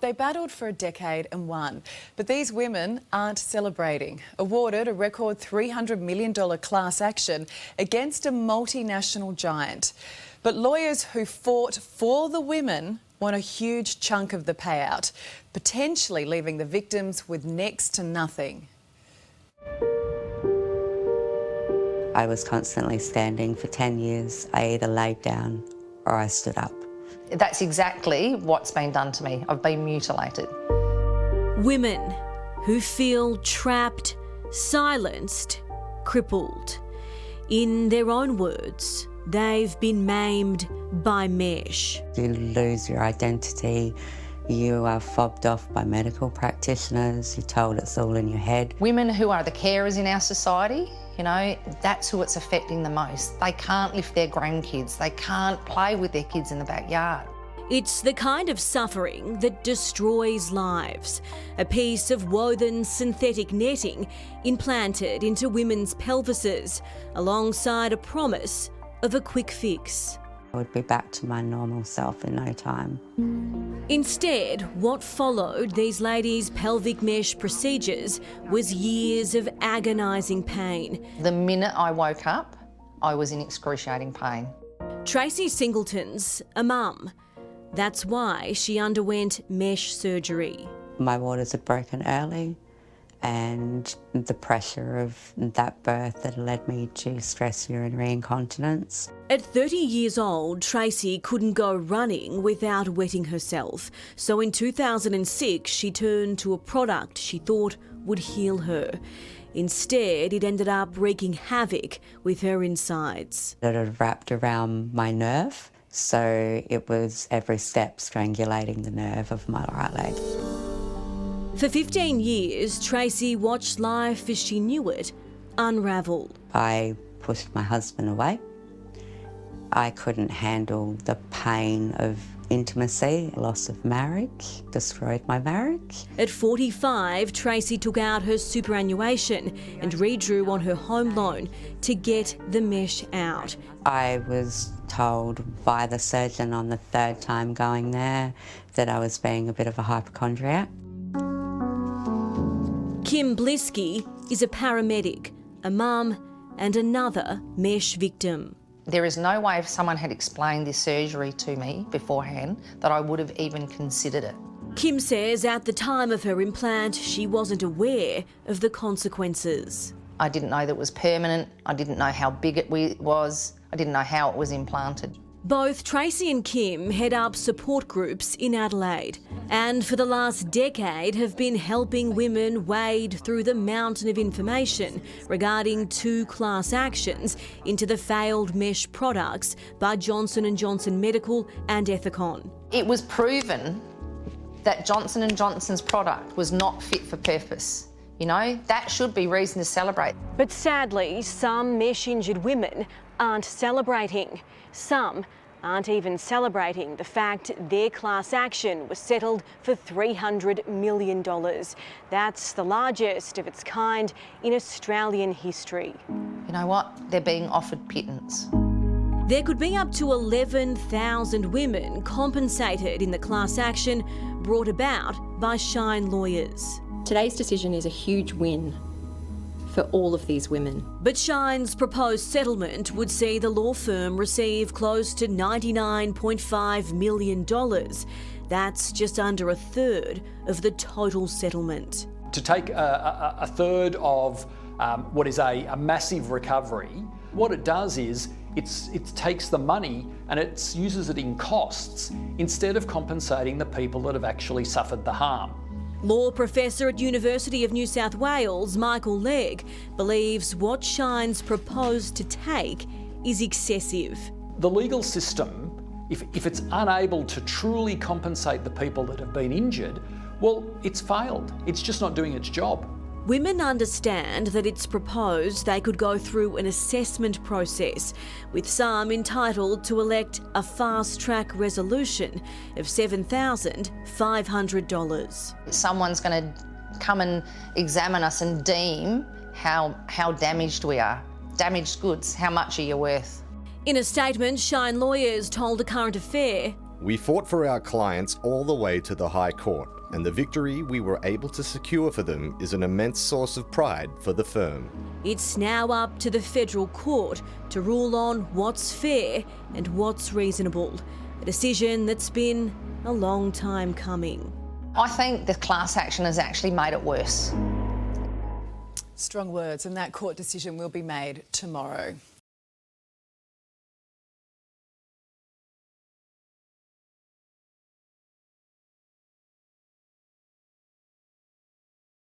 They battled for a decade and won. But these women aren't celebrating. Awarded a record $300 million class action against a multinational giant. But lawyers who fought for the women want a huge chunk of the payout, potentially leaving the victims with next to nothing. I was constantly standing for 10 years. I either laid down or I stood up. That's exactly what's been done to me. I've been mutilated. Women who feel trapped, silenced, crippled. In their own words, they've been maimed by mesh. You lose your identity. You are fobbed off by medical practitioners. You're told it's all in your head. Women who are the carers in our society, you know, that's who it's affecting the most. They can't lift their grandkids. They can't play with their kids in the backyard. It's the kind of suffering that destroys lives. A piece of woven synthetic netting implanted into women's pelvises, alongside a promise of a quick fix. I would be back to my normal self in no time. Instead, what followed these ladies' pelvic mesh procedures was years of agonising pain. The minute I woke up, I was in excruciating pain. Tracy Singleton's a mum. That's why she underwent mesh surgery. My waters had broken early, and the pressure of that birth had led me to stress urinary incontinence. At 30 years old, Tracy couldn't go running without wetting herself. So in 2006, she turned to a product she thought would heal her. Instead, it ended up wreaking havoc with her insides. It had wrapped around my nerve, so it was every step strangulating the nerve of my right leg. For 15 years, Tracy watched life as she knew it unravel. I pushed my husband away. I couldn't handle the pain of intimacy. Loss of marriage destroyed my marriage. At 45, Tracy took out her superannuation and redrew on her home loan to get the mesh out. I was told by the surgeon on the third time going there that I was being a bit of a hypochondriac. Kim Blisky is a paramedic, a mum and another mesh victim. There is no way if someone had explained this surgery to me beforehand that I would have even considered it. Kim says at the time of her implant, she wasn't aware of the consequences. I didn't know that it was permanent. I didn't know how big it was. I didn't know how it was implanted. Both Tracy and Kim head up support groups in Adelaide and for the last decade have been helping women wade through the mountain of information regarding two class actions into the failed mesh products by Johnson & Johnson Medical and Ethicon. It was proven that Johnson & Johnson's product was not fit for purpose. You know, that should be reason to celebrate. But sadly, some mesh-injured women aren't celebrating. Some aren't even celebrating the fact their class action was settled for $300 million. That's the largest of its kind in Australian history. You know what? They're being offered pittance. There could be up to 11,000 women compensated in the class action brought about by Shine lawyers. Today's decision is a huge win for all of these women. But Shine's proposed settlement would see the law firm receive close to $99.5 million. That's just under a third of the total settlement. To take a third of what is a massive recovery, what it does is it takes the money and it uses it in costs instead of compensating the people that have actually suffered the harm. Law professor at University of New South Wales, Michael Legg, believes what Shine's proposed to take is excessive. The legal system, if it's unable to truly compensate the people that have been injured, well, it's failed. It's just not doing its job. Women understand that it's proposed they could go through an assessment process, with some entitled to elect a fast-track resolution of $7,500. Someone's going to come and examine us and deem how damaged we are. Damaged goods, how much are you worth? In a statement, Shine lawyers told A Current Affair, We fought for our clients all the way to the High Court, and the victory we were able to secure for them is an immense source of pride for the firm. It's now up to the federal court to rule on what's fair and what's reasonable, a decision that's been a long time coming. I think the class action has actually made it worse. Strong words, and that court decision will be made tomorrow.